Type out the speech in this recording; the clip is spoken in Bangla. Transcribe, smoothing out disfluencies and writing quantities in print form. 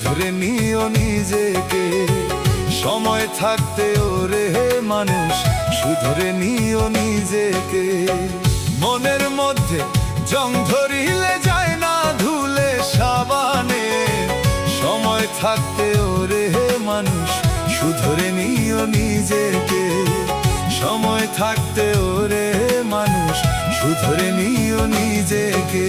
শুধরে নিও নিজেকে। সময় থাকতে ওরে মানুষ শুধরে নিও নিজেকে। মনের মধ্যে জং ধরিলে যায় না ধুলে সাবানে। সময় থাকতে ওরে মানুষ শুধরে নিও নিজেকে। সময় থাকতে ওরে মানুষ শুধরে নিও নিজেকে।